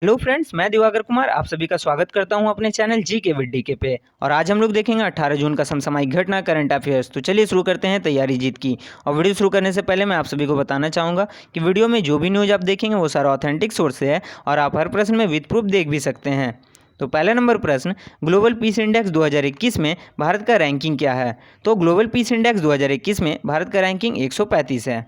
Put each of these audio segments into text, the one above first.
Hello friends, मैं दिवाकर कुमार आप सभी का स्वागत करता हूं अपने चैनल जी के विद डीके पे। और आज हम लोग देखेंगे 18 जून का समसामयिक घटना करंट अफेयर्स। तो चलिए शुरू करते हैं तैयारी जीत की। और वीडियो शुरू करने से पहले मैं आप सभी को बताना चाहूँगा कि वीडियो में जो भी न्यूज़ आप देखेंगे वो सारा ऑथेंटिक सोर्स से है और आप हर प्रश्न में विद प्रूफ देख भी सकते हैं। तो पहला नंबर प्रश्न, ग्लोबल पीस इंडेक्स 2021 में भारत का रैंकिंग क्या है? तो ग्लोबल पीस इंडेक्स 2021 में भारत का रैंकिंग 135 है।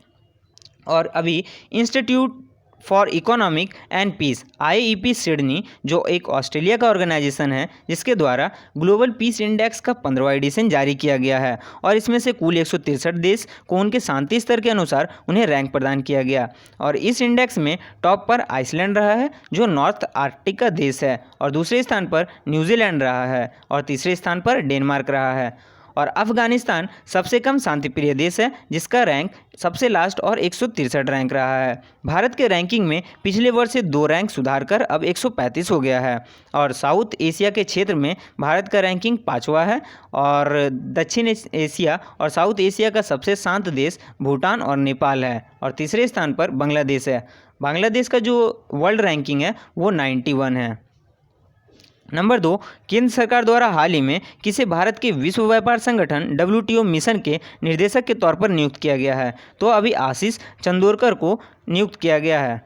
और अभी institute for economic and peace IEP Sydney, जो एक ऑस्ट्रेलिया का ऑर्गेनाइजेशन है, जिसके द्वारा ग्लोबल पीस इंडेक्स का 15वां एडिशन जारी किया गया है। और इसमें से कुल 163 देश को उनके शांति स्तर के अनुसार उन्हें रैंक प्रदान किया गया। और इस इंडेक्स में टॉप पर आइसलैंड रहा है, जो नॉर्थ आर्कटिक का देश है, और दूसरे स्थान पर न्यूजीलैंड रहा है, और तीसरे स्थान पर डेनमार्क रहा है। और अफगानिस्तान सबसे कम शांतिप्रिय देश है, जिसका रैंक सबसे लास्ट और 163 रैंक रहा है। भारत के रैंकिंग में पिछले वर्ष से 2 रैंक सुधार कर अब 135 हो गया है। और साउथ एशिया के क्षेत्र में भारत का रैंकिंग 5वां है। और दक्षिण एशिया और साउथ एशिया का सबसे शांत देश भूटान और नेपाल है, और तीसरे स्थान पर बांग्लादेश है। बांग्लादेश का जो वर्ल्ड रैंकिंग है वो 91 है। नंबर 2, केंद्र सरकार द्वारा हाल ही में किसे भारत के विश्व व्यापार संगठन WTO मिशन के निर्देशक के तौर पर नियुक्त किया गया है? तो अभी आशीष चंदोरकर को नियुक्त किया गया है।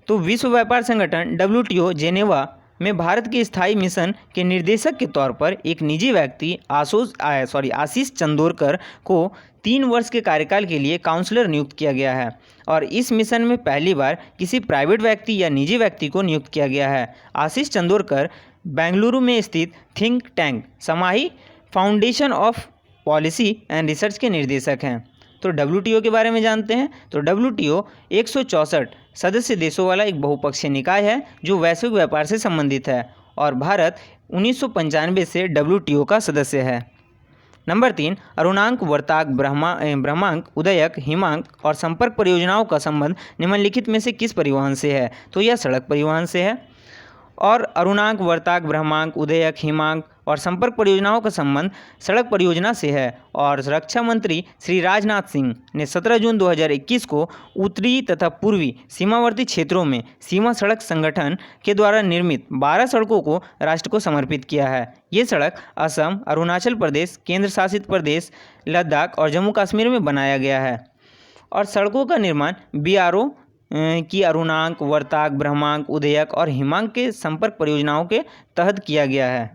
तो विश्व व्यापार संगठन WTO जेनेवा में भारत के स्थायी मिशन के निर्देशक के तौर पर एक निजी व्यक्ति आशीष चंदोरकर को 3 वर्ष के कार्यकाल के लिए काउंसलर नियुक्त किया गया है। और इस मिशन में पहली बार किसी प्राइवेट व्यक्ति या निजी व्यक्ति को नियुक्त किया गया है। आशीष चंदोरकर बेंगलुरु में स्थित think tank Samahi foundation of policy and research के निर्देशक हैं। तो WTO के बारे में जानते हैं। तो WTO 164 सदस्य देशों वाला एक बहुपक्षीय निकाय है जो वैश्विक व्यापार से संबंधित है, और भारत 1995 से WTO का सदस्य है। नंबर 3, अरुणांक, वर्ताक, ब्रह्मांक, उदयक, हिमांक और संपर्क परियोजनाओं का संबंध निम्नलिखित में से किस परिवहन से है? तो यह सड़क परिवहन से है। और अरुणांक, वर्ताक, ब्रह्मांक, उदयक, हिमांक और संपर्क परियोजनाओं का संबंध सड़क परियोजना से है। और रक्षा मंत्री श्री राजनाथ सिंह ने 17 जून 2021 को उत्तरी तथा पूर्वी सीमावर्ती क्षेत्रों में सीमा सड़क संगठन के द्वारा निर्मित 12 सड़कों को राष्ट्र को समर्पित किया है। ये सड़क असम, अरुणाचल प्रदेश, केंद्र शासित प्रदेश लद्दाख और जम्मू कश्मीर में बनाया गया है। और सड़कों का निर्माण BRO की अरुणांक, वर्ताक, ब्रह्मांक, उदयक और हिमांक के संपर्क परियोजनाओं के तहत किया गया है।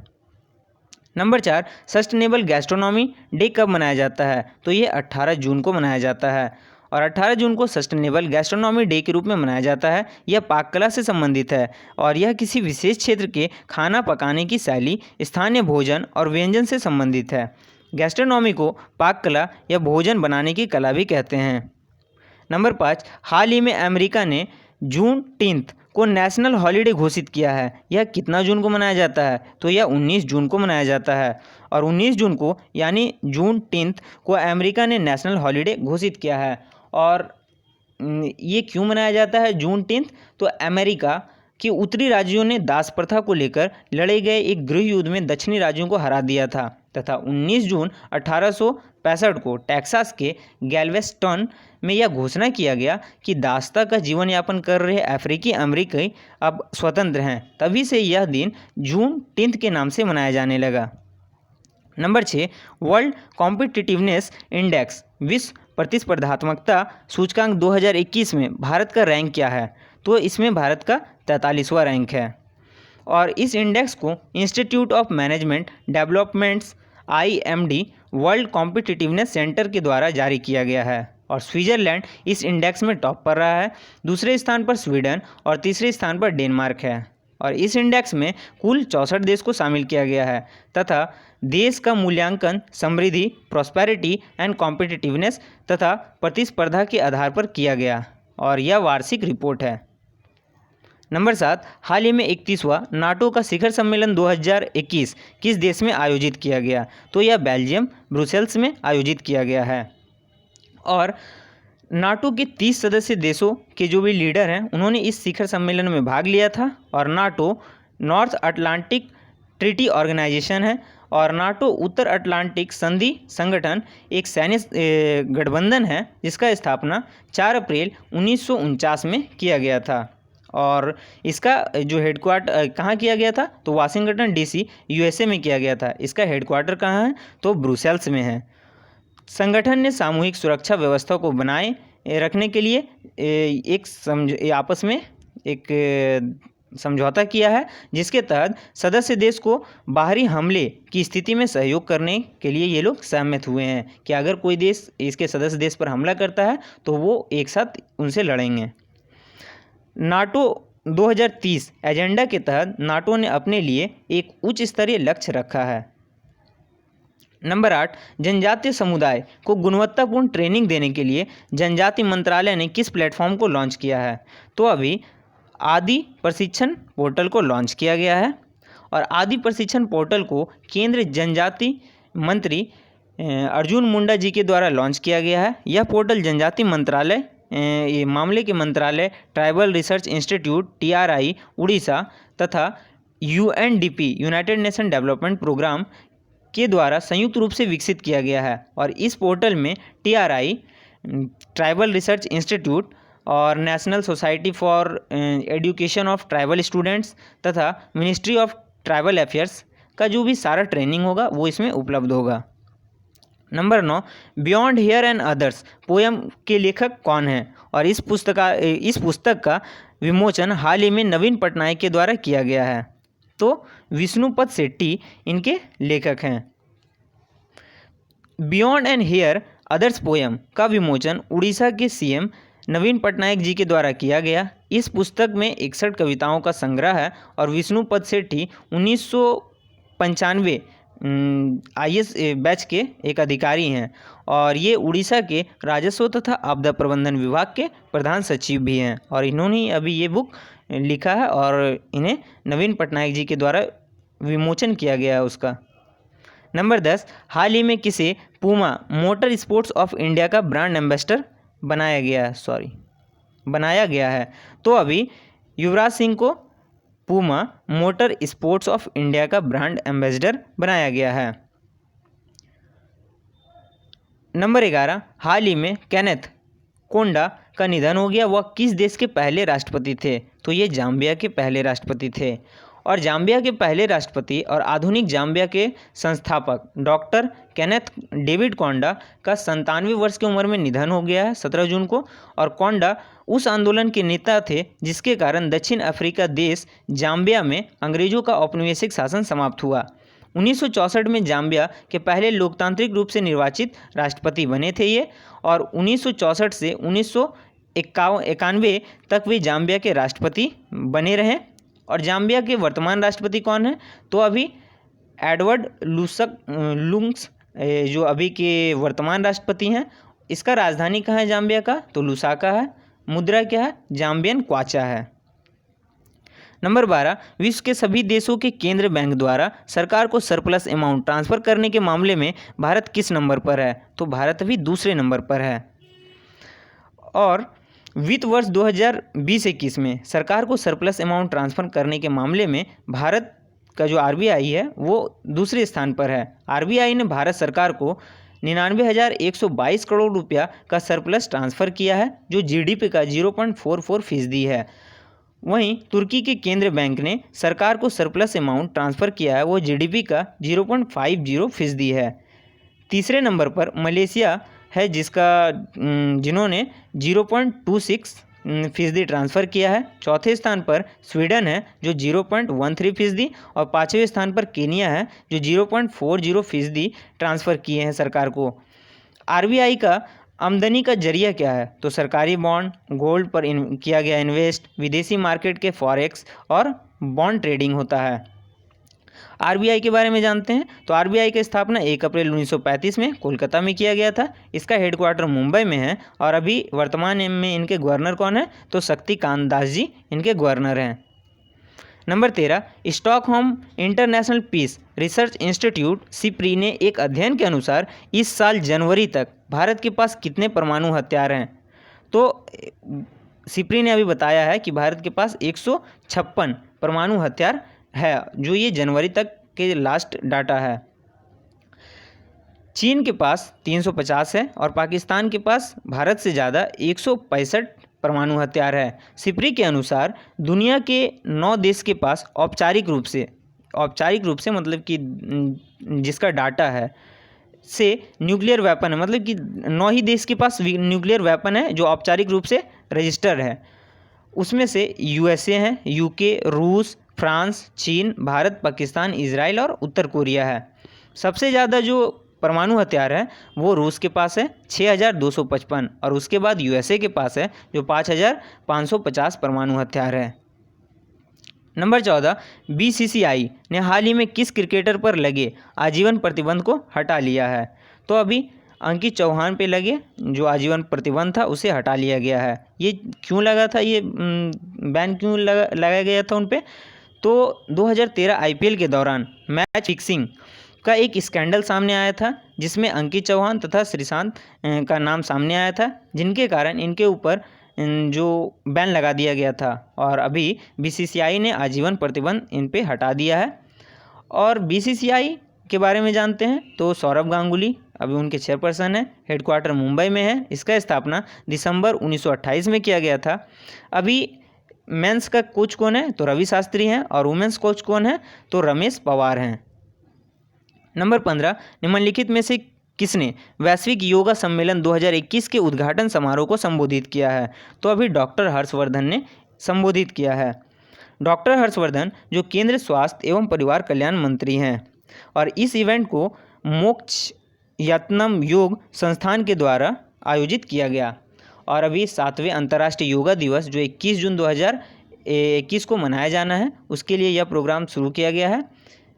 नंबर 4, सस्टेनेबल गैस्ट्रोनॉमी डे कब मनाया जाता है? तो ये 18 जून को मनाया जाता है। और 18 जून को सस्टेनेबल गैस्ट्रोनॉमी डे के रूप में मनाया जाता है। यह पाक कला से संबंधित है, और यह किसी विशेष क्षेत्र के खाना पकाने की शैली, स्थानीय भोजन और व्यंजन से संबंधित है। गैस्ट्रोनॉमी को पाक कला या भोजन बनाने की कला भी कहते हैं। नंबर 5, हाल ही में अमेरिका ने जून 10 को नेशनल हॉलिडे घोषित किया है। यह कितना जून को मनाया जाता है? तो यह 19 जून को मनाया जाता है। और 19 जून को यानी जून 10 को अमेरिका ने नेशनल हॉलिडे घोषित किया है। और ये क्यों मनाया जाता है जून 10? तो अमेरिका कि उत्तरी राज्यों ने दास प्रथा को लेकर लड़े गए एक गृह युद्ध में दक्षिणी राज्यों को हरा दिया था, तथा 19 जून 1865 को टेक्सास के गैल्वेस्टन में यह घोषणा किया गया कि दासता का जीवन यापन कर रहे अफ्रीकी अमेरिकी अब स्वतंत्र हैं। तभी से यह दिन जून 10 के नाम से मनाया जाने लगा। नंबर 6, वर्ल्ड कॉम्पिटिटिवनेस इंडेक्स विश्व प्रतिस्पर्धात्मकता सूचकांक 2021 में भारत का रैंक क्या है? तो इसमें भारत का 43वां रैंक है। और इस इंडेक्स को institute of management developments IMD world competitiveness centre के द्वारा जारी किया गया है। और स्विट्जरलैंड इस इंडेक्स में टॉप पर रहा है, दूसरे स्थान पर स्वीडन और तीसरे स्थान पर डेनमार्क है। और इस इंडेक्स में कुल 64 देश को शामिल किया गया है, तथा देश का मूल्यांकन समृद्धि, प्रॉस्पेरिटी एंड कॉम्पिटिटिवनेस तथा प्रतिस्पर्धा के आधार पर किया गया, और यह वार्षिक रिपोर्ट है। नंबर 7, हाल ही में 31वां नाटो का शिखर सम्मेलन 2021 किस देश में आयोजित किया गया? तो यह बेल्जियम ब्रुसेल्स में आयोजित किया गया है। और नाटो के 30 सदस्य देशों के जो भी लीडर हैं उन्होंने इस शिखर सम्मेलन में भाग लिया था। और NATO North Atlantic Treaty Organization है, और नाटो उत्तर अटलांटिक संधि संगठन एक सैन्य गठबंधन है जिसका स्थापना 4 अप्रैल 1949 में किया गया था। और इसका जो हेडक्वार्टर कहाँ किया गया था, तो वाशिंगटन डीसी यूएसए में किया गया था। इसका हेडक्वार्टर कहाँ है, तो ब्रुसेल्स में है। संगठन ने सामूहिक सुरक्षा व्यवस्था को बनाए रखने के लिए आपस में एक समझौता किया है, जिसके तहत सदस्य देश को बाहरी हमले की स्थिति में सहयोग करने के लिए ये लोग सहमत हुए हैं कि अगर कोई देश इसके सदस्य देश पर हमला करता है तो वो एक साथ उनसे लड़ेंगे। नाटो 2030 एजेंडा के तहत नाटो ने अपने लिए एक उच्च स्तरीय लक्ष्य रखा है। नंबर 8, जनजातीय समुदाय को गुणवत्तापूर्ण ट्रेनिंग देने के लिए जनजातीय मंत्रालय ने किस प्लेटफॉर्म को लॉन्च किया है, तो अभी आदि प्रशिक्षण पोर्टल को लॉन्च किया गया है। और आदि प्रशिक्षण पोर्टल को केंद्रीय जनजाति मंत्री अर्जुन मुंडा जी के द्वारा लॉन्च किया गया है। यह पोर्टल जनजातीय मंत्रालय ये मामले के मंत्रालय tribal research institute TRI Orissa तथा UNDP United Nation Development Programme के द्वारा संयुक्त रूप से विकसित किया गया है। और इस पोर्टल में TRI ट्राइबल रिसर्च इंस्टीट्यूट और national society for education of tribal students तथा मिनिस्ट्री ऑफ ट्राइबल अफेयर्स का जो भी सारा ट्रेनिंग होगा वो इसमें उपलब्ध होगा। Number 9, beyond here and others poem के लेखक कौन है, और इस पुस्तक का विमोचन हाल ही में नवीन पटनायक के द्वारा किया गया है, तो विष्णुपद शेट्टी इनके लेखक हैं। Beyond and here others poem का विमोचन उड़ीसा के CM नवीन पटनायक जी के द्वारा किया गया। इस पुस्तक में 61 कविताओं का संग्रह है और विष्णुपद शेट्टी 1995 IS बैच के एक अधिकारी हैं और ये उड़ीसा के राजस्व तथा आपदा प्रबंधन विभाग के प्रधान सचिव भी हैं और इन्होंने अभी ये बुक लिखा है और इन्हें नवीन पटनायक जी के द्वारा विमोचन किया गया है उसका। नंबर 10, हाल ही में किसे Puma motor sports of India का ब्रांड एम्बेसडर बनाया गया है, तो अभी युवराज सिंह को Puma motor sports of India का ब्रांड एम्बेसडर बनाया गया है। नंबर 11, हाल ही में केनेथ कोंडा का निधन हो गया। वह किस देश के पहले राष्ट्रपति थे, तो ये जाम्बिया के पहले राष्ट्रपति थे। और जाम्बिया के पहले राष्ट्रपति और आधुनिक जाम्बिया के संस्थापक डॉक्टर केनेथ डेविड कोंडा का 97 वर्ष की उम्र में निधन हो गया है 17 जून को। और कोंडा उस आंदोलन के नेता थे जिसके कारण दक्षिण अफ्रीका देश जाम्बिया में अंग्रेजों का औपनिवेशिक शासन समाप्त हुआ। 1964 में जाम्बिया के पहले लोकतांत्रिक रूप से निर्वाचित राष्ट्रपति बने थे ये, और 1964 से 1991 तक वे जाम्बिया के राष्ट्रपति बने रहे। और जाम्बिया के वर्तमान राष्ट्रपति कौन है, तो अभी एडवर्ड लुंग्स जो अभी के वर्तमान राष्ट्रपति हैं। इसका राजधानी कहाँ है जाम्बिया का, तो लुसाका है। मुद्रा क्या है, जाम्बियन क्वाचा है। नंबर 12, विश्व के सभी देशों के केंद्र बैंक द्वारा सरकार को सरप्लस अमाउंट ट्रांसफ़र करने के मामले में भारत किस नंबर पर है, तो भारत अभी दूसरे नंबर पर है। और वित्त वर्ष 2020-21 में सरकार को सरप्लस अमाउंट ट्रांसफ़र करने के मामले में भारत का जो RBI है वो दूसरे स्थान पर है। RBI ने भारत सरकार को 99,122 करोड़ रुपया का सरप्लस ट्रांसफ़र किया है जो GDP का 0.44% है। वहीं तुर्की के केंद्र बैंक ने सरकार को सरप्लस अमाउंट ट्रांसफ़र किया है, वो GDP का 0.50% है। तीसरे नंबर पर मलेशिया है जिन्होंने 0.26% ट्रांसफ़र किया है। चौथे स्थान पर स्वीडन है जो 0.13%, और पाँचवें स्थान पर केनिया है जो 0.40% ट्रांसफ़र किए हैं सरकार को। RBI का आमदनी का जरिया क्या है, तो सरकारी बॉन्ड, गोल्ड पर किया गया इन्वेस्ट, विदेशी मार्केट के फॉरेक्स और बॉन्ड ट्रेडिंग होता है। RBI के बारे में जानते हैं, तो RBI की स्थापना 1 अप्रैल 1935 में कोलकाता में किया गया था। इसका हेडक्वार्टर मुंबई में है और अभी वर्तमान में इनके गवर्नर कौन है, तो शक्तिकांत दास जी इनके गवर्नर हैं। Number 13, Stockholm International Peace Research Institute SIPRI ने एक अध्ययन के अनुसार इस साल जनवरी तक भारत के पास कितने परमाणु हथियार हैं, तो SIPRI ने अभी बताया है कि भारत के पास 156 परमाणु हथियार है, जो ये जनवरी तक के लास्ट डाटा है। चीन के पास 350 है और पाकिस्तान के पास भारत से ज़्यादा 165 परमाणु हथियार है। सिप्री के अनुसार दुनिया के 9 देश के पास औपचारिक रूप से मतलब कि जिसका डाटा है से न्यूक्लियर वेपन है, मतलब कि 9 ही देश के पास न्यूक्लियर वेपन है जो औपचारिक रूप से रजिस्टर्ड है। उसमें से यूएसए हैं, यूके, रूस, फ्रांस, चीन, भारत, पाकिस्तान, इजराइल और उत्तर कोरिया है। सबसे ज़्यादा जो परमाणु हथियार है वो रूस के पास है 6255, और उसके बाद यूएसए के पास है जो 5550 परमाणु हथियार है। नंबर 14, बीसीसीआई ने हाल ही में किस क्रिकेटर पर लगे आजीवन प्रतिबंध को हटा लिया है? तो अभी अंकित चौहान पे लगे जो आजीवन प्रतिबंध था उसे हटा लिया गया है। ये क्यों लगा था, ये बैन क्यों लगाया गया था उन पे? तो 2013 आईपीएल के दौरान मैच फिक्सिंग का एक स्कैंडल सामने आया था जिसमें अंकित चौहान तथा श्रीशांत का नाम सामने आया था, जिनके कारण इनके ऊपर जो बैन लगा दिया गया था, और अभी बीसीसीआई ने आजीवन प्रतिबंध इन पे हटा दिया है। और बीसीसीआई के बारे में जानते हैं तो सौरभ गांगुली अभी उनके चेयरपर्सन है, हेडक्वार्टर मुंबई में है। इसका स्थापना दिसंबर 1928 में किया गया था। अभी मेंस का कोच कौन है? तो रवि शास्त्री हैं, और वुमेन्स कोच कौन है? तो रमेश पवार हैं। नंबर 15, निम्नलिखित में से किसने वैश्विक योगा सम्मेलन 2021 के उद्घाटन समारोह को संबोधित किया है? तो अभी डॉक्टर हर्षवर्धन ने संबोधित किया है। डॉक्टर हर्षवर्धन जो केंद्रीय स्वास्थ्य एवं परिवार कल्याण मंत्री हैं, और इस इवेंट को मोक्ष यत्नम योग संस्थान के द्वारा आयोजित किया गया। और अभी 7वें अंतर्राष्ट्रीय योगा दिवस जो 21 जून 2021 को मनाया जाना है, उसके लिए यह प्रोग्राम शुरू किया गया है।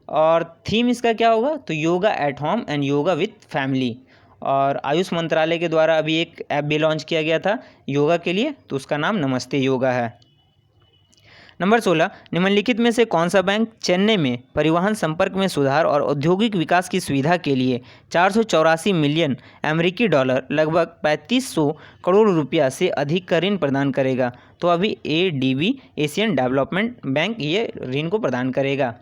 और थीम इसका क्या होगा? तो yoga at home and yoga with family. और आयुष मंत्रालय के द्वारा अभी एक ऐप भी लॉन्च किया गया था योगा के लिए, तो उसका नाम नमस्ते योगा है। नंबर 16, निम्नलिखित में से कौन सा बैंक चेन्नई में परिवहन संपर्क में सुधार और औद्योगिक विकास की सुविधा के लिए 484 मिलियन अमेरिकी डॉलर लगभग 3500 करोड़ रुपया से अधिक का ऋण प्रदान करेगा? तो अभी एडीबी एशियन डेवलपमेंट बैंक ये ऋण को प्रदान करेगा।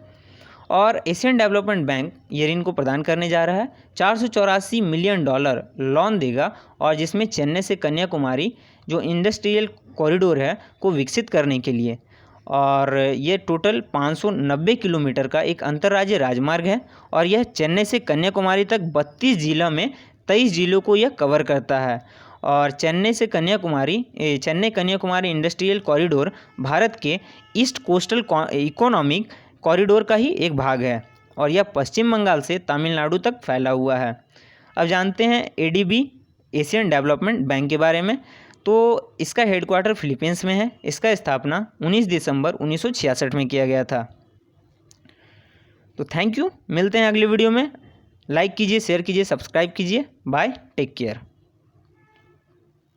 और एशियन डेवलपमेंट बैंक ये ऋण को प्रदान करने जा रहा है, 484 मिलियन डॉलर लोन देगा, और जिसमें चेन्नई से कन्याकुमारी जो इंडस्ट्रियल कॉरिडोर है को विकसित करने के लिए। और ये टोटल 590 किलोमीटर का एक अंतर्राज्यीय राजमार्ग है, और यह चेन्नई से कन्याकुमारी तक 32 जिलों में 23 जिलों को यह कवर करता है। और चेन्नई कन्याकुमारी इंडस्ट्रियल कॉरिडोर भारत के ईस्ट कोस्टल इकोनॉमिक कॉरिडोर का ही एक भाग है, और यह पश्चिम बंगाल से तमिलनाडु तक फैला हुआ है। अब जानते हैं एडीबी एशियन डेवलपमेंट बैंक के बारे में। तो इसका हेडक्वार्टर फिलीपींस में है। इसका स्थापना 19 दिसंबर 1966 में किया गया था। तो थैंक यू, मिलते हैं अगले वीडियो में। लाइक कीजिए, शेयर कीजिए, सब्सक्राइब कीजिए। Bye, take care.